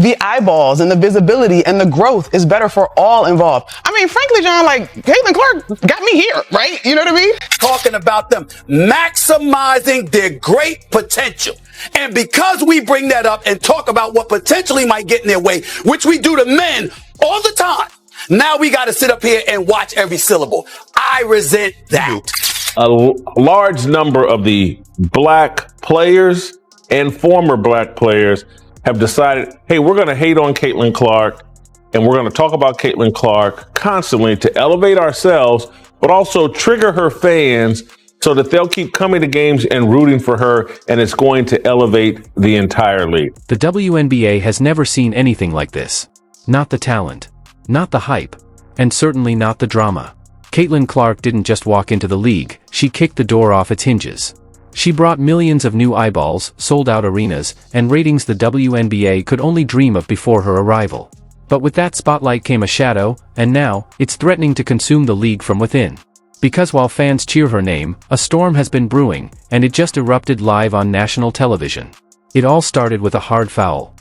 the eyeballs and the visibility and the growth is better for all involved. I mean, frankly, John, like, Caitlin Clark got me here, right? You know what I mean? Talking about them maximizing their great potential. And because we bring that up and talk about what potentially might get in their way, which we do to men all the time, now we got to sit up here and watch every syllable. I resent that. A large number of the black players and former black players have decided, hey, we're going to hate on Caitlin Clark and we're going to talk about Caitlin Clark constantly to elevate ourselves, but also trigger her fans so that they'll keep coming to games and rooting for her, and it's going to elevate the entire league. The WNBA has never seen anything like this. Not the talent, not the hype, and certainly not the drama. Caitlin Clark didn't just walk into the league, she kicked the door off its hinges. She brought millions of new eyeballs, sold-out arenas, and ratings the WNBA could only dream of before her arrival. But with that spotlight came a shadow, and now, it's threatening to consume the league from within. Because while fans cheer her name, a storm has been brewing, and it just erupted live on national television. It all started with a hard foul.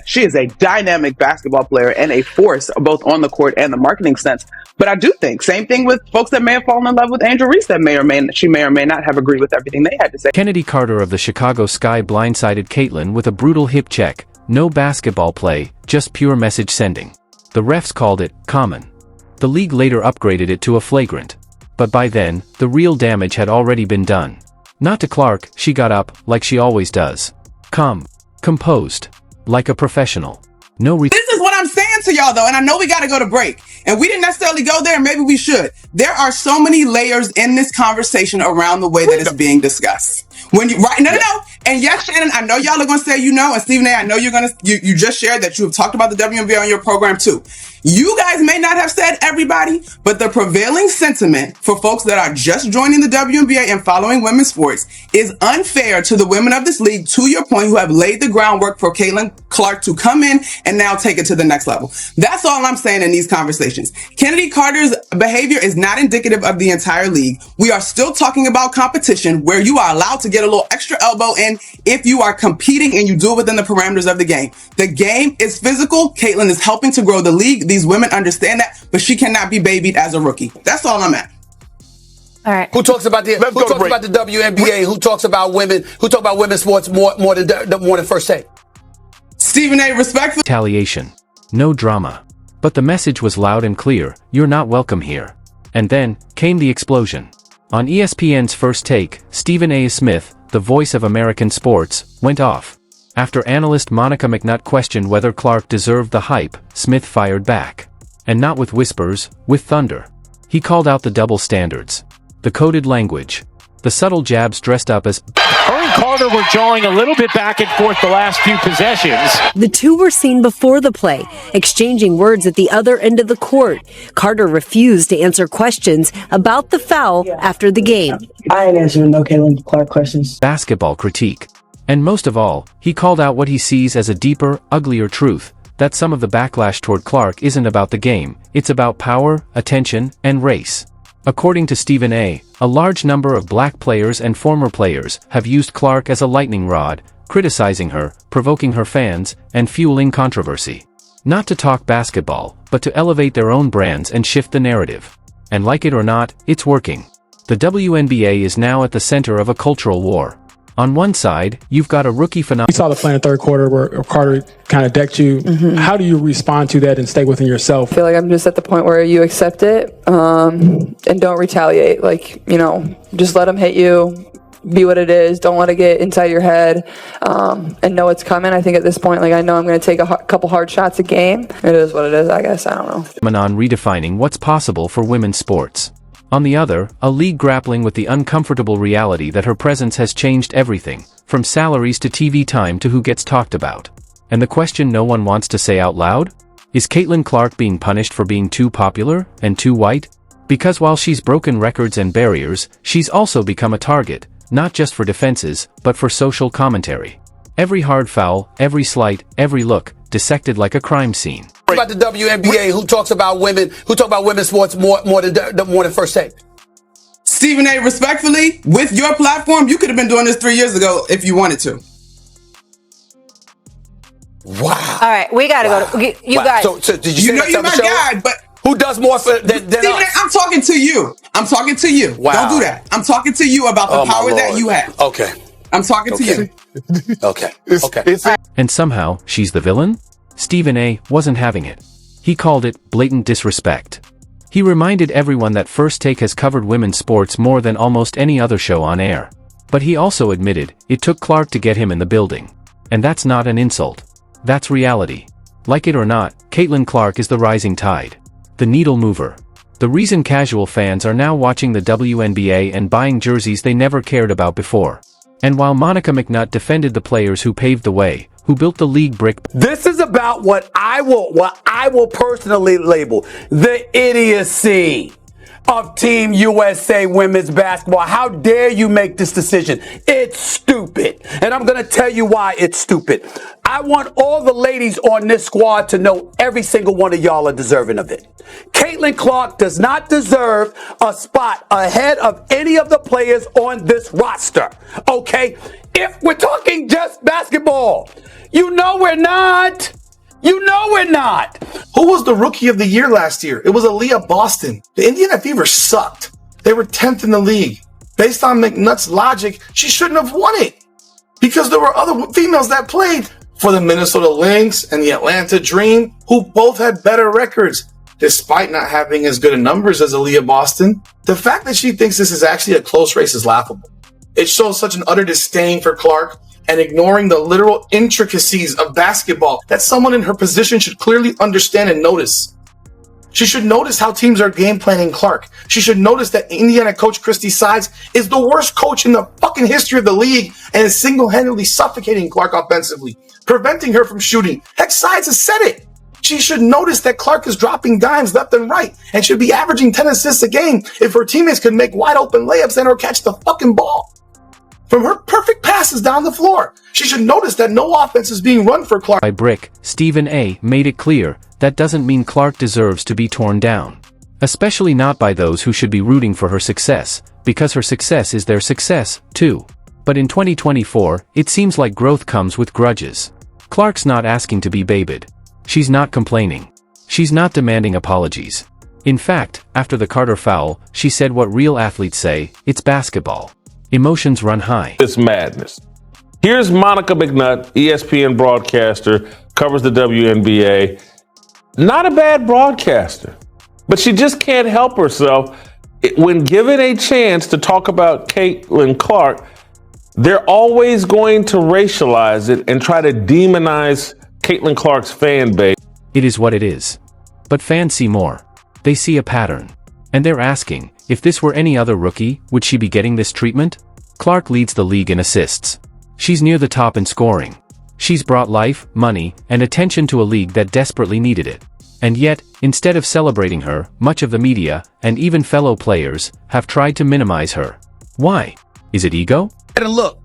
She is a dynamic basketball player and a force both on the court and the marketing sense. But I do think, same thing with folks that may have fallen in love with Angel Reese that may or may not have agreed with everything they had to say. Kennedy Carter of the Chicago Sky blindsided Caitlin with a brutal hip check. No basketball play, just pure message sending. The refs called it common. The league later upgraded it to a flagrant. But by then, the real damage had already been done. Not to Clark, she got up, like she always does. Composed. Like a professional. This is what I'm saying to y'all, though, and I know we got to go to break, and we didn't necessarily go there, and maybe we should. There are so many layers in this conversation around the way that it's being discussed. No. And yes, Shannon, I know y'all are going to say you know, and Stephen A., I know you just shared that you have talked about the WNBA on your program too. You guys may not have said everybody, but the prevailing sentiment for folks that are just joining the WNBA and following women's sports is unfair to the women of this league, to your point, who have laid the groundwork for Caitlin Clark to come in and now take it to the next level. That's all I'm saying in these conversations. Kennedy Carter's behavior is not indicative of the entire league. We are still talking about competition where you are allowed to get a little extra elbow in if you are competing and you do it within the parameters of the game. The game is physical. Caitlin is helping to grow the league. These women understand that, but she cannot be babied as a rookie. That's all I'm at. All right. Who talks about the WNBA? Who talks about women? Who talk about women's sports more than First Take? Stephen A. Respectfully. Retaliation. No drama. But the message was loud and clear, you're not welcome here. And then, came the explosion. On ESPN's First Take, Stephen A. Smith, the voice of American sports, went off. After analyst Monica McNutt questioned whether Clark deserved the hype, Smith fired back. And not with whispers, with thunder. He called out the double standards. The coded language. The subtle jabs dressed up as her and Carter were jawing a little bit back and forth the last few possessions. The two were seen before the play, exchanging words at the other end of the court. Carter refused to answer questions about the foul after the game. I ain't answering no Caitlin Clark questions. Basketball critique. And most of all, he called out what he sees as a deeper, uglier truth, that some of the backlash toward Clark isn't about the game, it's about power, attention, and race. According to Stephen A., a large number of black players and former players have used Clark as a lightning rod, criticizing her, provoking her fans, and fueling controversy. Not to talk basketball, but to elevate their own brands and shift the narrative. And like it or not, it's working. The WNBA is now at the center of a cultural war. On one side, you've got a rookie phenomenon. We saw the play in the third quarter where Carter kind of decked you. How do you respond to that and stay within yourself? I feel like I'm just at the point where you accept it and don't retaliate. Just let them hit you. Be what it is. Don't let it get inside your head and know it's coming. I think at this point, I know I'm going to take a couple hard shots a game. It is what it is, I guess. I don't know. Phenomenon redefining what's possible for women's sports. On the other, a league grappling with the uncomfortable reality that her presence has changed everything, from salaries to TV time to who gets talked about. And the question no one wants to say out loud? Is Caitlin Clark being punished for being too popular and too white? Because while she's broken records and barriers, she's also become a target, not just for defenses, but for social commentary. Every hard foul, every slight, every look, dissected like a crime scene. About the WNBA, who talks about women's sports more than First Take? Stephen A., respectfully, with your platform, you could have been doing this 3 years ago if you wanted to. Wow. All right, we got to go. You guys. So did you You know you're my guy, but who does more than Stephen, us? I'm talking to you. I'm talking to you. Wow. Don't do that. I'm talking to you about the power that you have. Okay. I'm talking to you. Okay. And somehow, she's the villain? Stephen A. wasn't having it. He called it blatant disrespect. He reminded everyone that First Take has covered women's sports more than almost any other show on air. But he also admitted, it took Clark to get him in the building. And that's not an insult. That's reality. Like it or not, Caitlin Clark is the rising tide. The needle mover. The reason casual fans are now watching the WNBA and buying jerseys they never cared about before. And while Monica McNutt defended the players who paved the way, who built the league brick. This is about what I will personally label the idiocy of Team USA women's basketball. How dare you make this decision? It's stupid. And I'm going to tell you why it's stupid. I want all the ladies on this squad to know every single one of y'all are deserving of it. Caitlin Clark does not deserve a spot ahead of any of the players on this roster. Okay? If we're talking just basketball, you know we're not. You know we're not. Who was the rookie of the year last year? It was Aaliyah Boston. The Indiana Fever sucked. They were 10th in the league. Based on McNutt's logic, she shouldn't have won it because there were other females that played for the Minnesota Lynx and the Atlanta Dream who both had better records despite not having as good a numbers as Aaliyah Boston. The fact that she thinks this is actually a close race is laughable. It shows such an utter disdain for Clark and ignoring the literal intricacies of basketball that someone in her position should clearly understand and notice. She should notice how teams are game planning Clark. She should notice that Indiana coach Christy Sides is the worst coach in the fucking history of the league and is single-handedly suffocating Clark offensively, preventing her from shooting. Heck, Sides has said it. She should notice that Clark is dropping dimes left and right and should be averaging 10 assists a game if her teammates could make wide open layups and or catch the fucking ball from her perfect passes down the floor. She should notice that no offense is being run for Clark. By Brick, Stephen A. made it clear that doesn't mean Clark deserves to be torn down. Especially not by those who should be rooting for her success, because her success is their success, too. But in 2024, it seems like growth comes with grudges. Clark's not asking to be babied. She's not complaining. She's not demanding apologies. In fact, after the Carter foul, she said what real athletes say, it's basketball. Emotions run high. It's madness. Here's Monica McNutt, ESPN broadcaster, covers the WNBA. Not a bad broadcaster, but she just can't help herself. When given a chance to talk about Caitlin Clark, they're always going to racialize it and try to demonize Caitlin Clark's fan base. It is what it is. But fans see more. They see a pattern. And they're asking, if this were any other rookie, would she be getting this treatment? Clark leads the league in assists. She's near the top in scoring. She's brought life, money, and attention to a league that desperately needed it. And yet, instead of celebrating her, much of the media, and even fellow players, have tried to minimize her. Why? Is it ego? And look,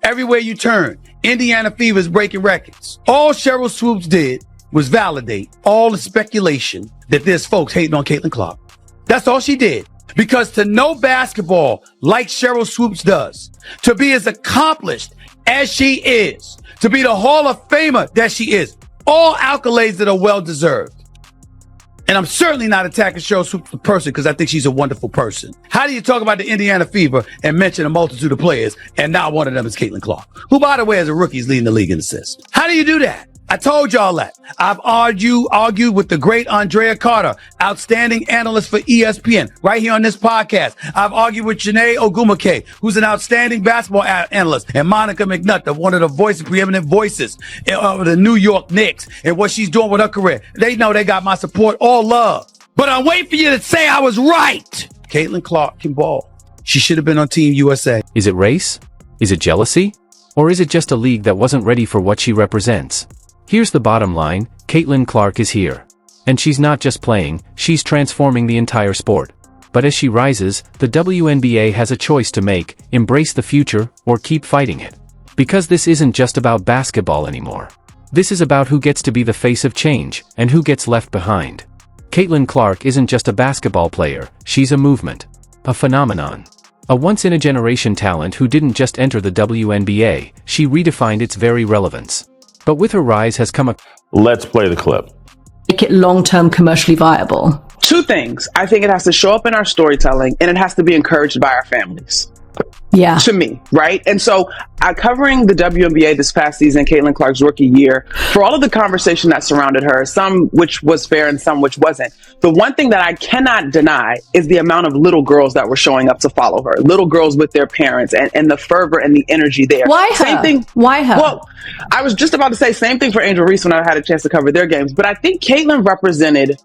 everywhere you turn, Indiana Fever's breaking records. All Cheryl Swoops did was validate all the speculation that there's folks hating on Caitlin Clark. That's all she did. Because to know basketball like Cheryl Swoops does, to be as accomplished as she is, to be the Hall of Famer that she is, all accolades that are well-deserved. And I'm certainly not attacking Cheryl Swoops the person because I think she's a wonderful person. How do you talk about the Indiana Fever and mention a multitude of players and not one of them is Caitlin Clark, who, by the way, as a rookie is leading the league in assists? How do you do that? I told y'all that. I've argued with the great Andrea Carter, outstanding analyst for ESPN, right here on this podcast. I've argued with Janae Ogumake, who's an outstanding basketball analyst, and Monica McNutt, one of the preeminent voices of the New York Knicks, and what she's doing with her career. They know they got my support, all love. But I'm waiting for you to say I was right. Caitlin Clark can ball. She should have been on Team USA. Is it race? Is it jealousy? Or is it just a league that wasn't ready for what she represents? Here's the bottom line, Caitlin Clark is here. And she's not just playing, she's transforming the entire sport. But as she rises, the WNBA has a choice to make, embrace the future, or keep fighting it. Because this isn't just about basketball anymore. This is about who gets to be the face of change, and who gets left behind. Caitlin Clark isn't just a basketball player, she's a movement. A phenomenon. A once-in-a-generation talent who didn't just enter the WNBA, she redefined its very relevance. But with her rise has come a... Let's play the clip. Make it long-term commercially viable? Two things. I think it has to show up in our storytelling, and it has to be encouraged by our families. Yeah. To me, right? And so, covering the WNBA this past season, Caitlin Clark's rookie year, for all of the conversation that surrounded her, some which was fair and some which wasn't, the one thing that I cannot deny is the amount of little girls that were showing up to follow her. Little girls with their parents and the fervor and the energy there. Why her? Same thing. Why her? Well, I was just about to say same thing for Angel Reese when I had a chance to cover their games. But I think Caitlin represented...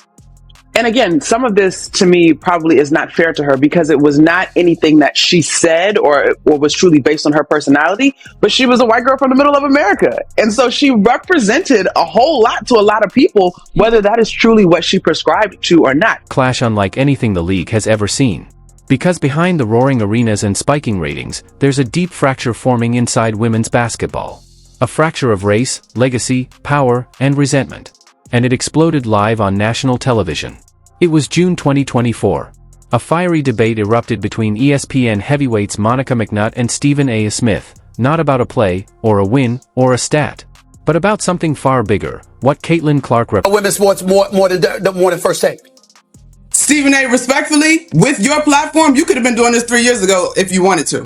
And again, some of this to me probably is not fair to her because it was not anything that she said or was truly based on her personality, but she was a white girl from the middle of America. And so she represented a whole lot to a lot of people, whether that is truly what she prescribed to or not. Clash unlike anything the league has ever seen. Because behind the roaring arenas and spiking ratings, there's a deep fracture forming inside women's basketball. A fracture of race, legacy, power, and resentment. And it exploded live on national television. It was June 2024. A fiery debate erupted between ESPN heavyweights Monica McNutt and Stephen A. Smith, not about a play, or a win, or a stat, but about something far bigger, what Caitlin Clark Women's sports more than first take. Stephen A., respectfully, with your platform, you could have been doing this 3 years ago if you wanted to.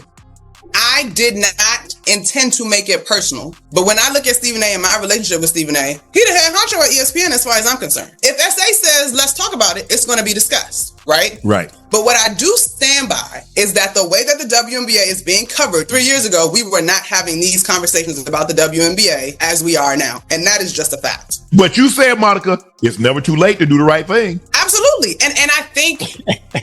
I did not intend to make it personal, but when I look at Stephen A. and my relationship with Stephen A., he the head honcho at ESPN as far as I'm concerned. If SA says, let's talk about it, it's going to be discussed, right? Right. But what I do stand by is that the way that the WNBA is being covered, 3 years ago, we were not having these conversations about the WNBA as we are now. And that is just a fact. But you said, Monica, it's never too late to do the right thing. Absolutely. And I think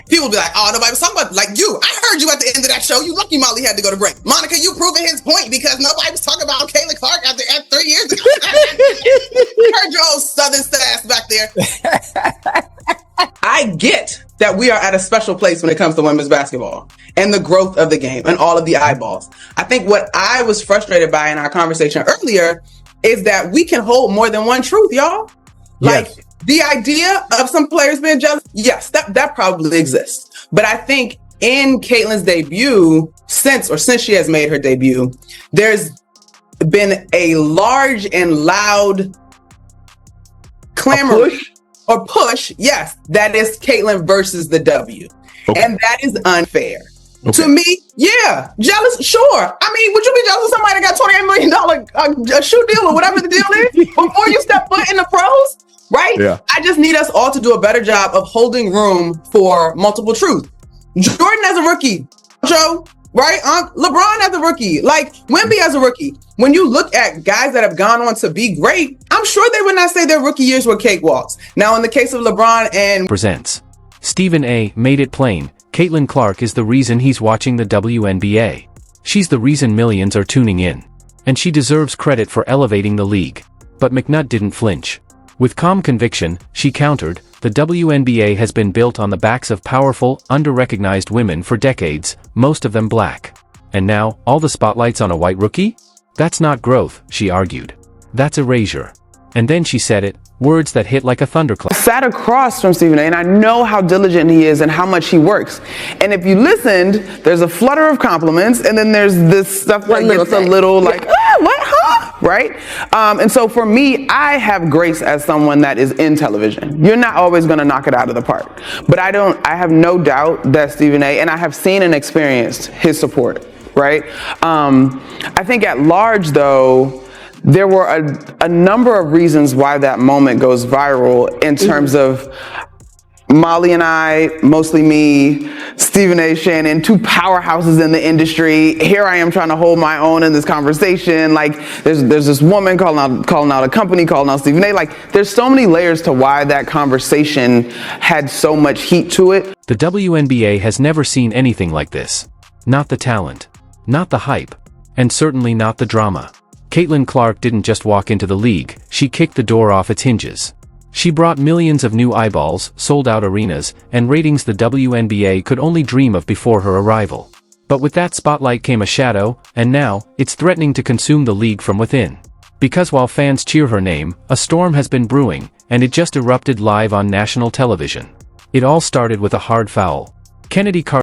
people be like, oh, nobody was talking about like you. I heard you at the end of that show. You lucky Molly had to go to break. Monica, you proving his point because nobody was talking about Caitlin Clark at 3 years ago. I heard your old Southern sass back there. I get that we are at a special place when it comes to women's basketball and the growth of the game and all of the eyeballs. I think what I was frustrated by in our conversation earlier is that we can hold more than one truth, y'all. Like the idea of some players being jealous, yes, that probably exists. But I think in Caitlin's debut, since she has made her debut, there's been a large and loud clamor or push, yes, that is Caitlin versus the W. Okay. And that is unfair. Okay. To me, yeah, jealous, sure. I mean, would you be jealous of somebody that got $28 million shoe deal or whatever the deal is before you step foot in the pros? Right? Yeah. I just need us all to do a better job of holding room for multiple truth. Jordan as a rookie, Joe, right? LeBron as a rookie, like Wemby as a rookie. When you look at guys that have gone on to be great, I'm sure they would not say their rookie years were cakewalks. Now, in the case of LeBron and presents, Stephen A. made it plain. Caitlin Clark is the reason he's watching the WNBA. She's the reason millions are tuning in. And she deserves credit for elevating the league. But McNutt didn't flinch. With calm conviction, she countered, the WNBA has been built on the backs of powerful, under-recognized women for decades, most of them black. And now, all the spotlight's on a white rookie? That's not growth, she argued. That's erasure. And then she said it, words that hit like a thunderclap. I sat across from Stephen A. and I know how diligent he is and how much he works. And if you listened, there's a flutter of compliments and then there's this stuff that gets a little like, what, huh? Right? And so for me, I have grace as someone that is in television. You're not always going to knock it out of the park. But I have no doubt that Stephen A. and I have seen and experienced his support, right? I think at large, though, there were a number of reasons why that moment goes viral in terms of Molly and I, mostly me, Stephen A. Shannon, two powerhouses in the industry. Here I am trying to hold my own in this conversation. Like there's this woman calling out a company, calling out Stephen A. Like there's so many layers to why that conversation had so much heat to it. The WNBA has never seen anything like this. Not the talent, not the hype, and certainly not the drama. Caitlin Clark didn't just walk into the league, she kicked the door off its hinges. She brought millions of new eyeballs, sold-out arenas, and ratings the WNBA could only dream of before her arrival. But with that spotlight came a shadow, and now, it's threatening to consume the league from within. Because while fans cheer her name, a storm has been brewing, and it just erupted live on national television. It all started with a hard foul. Kennedy Carter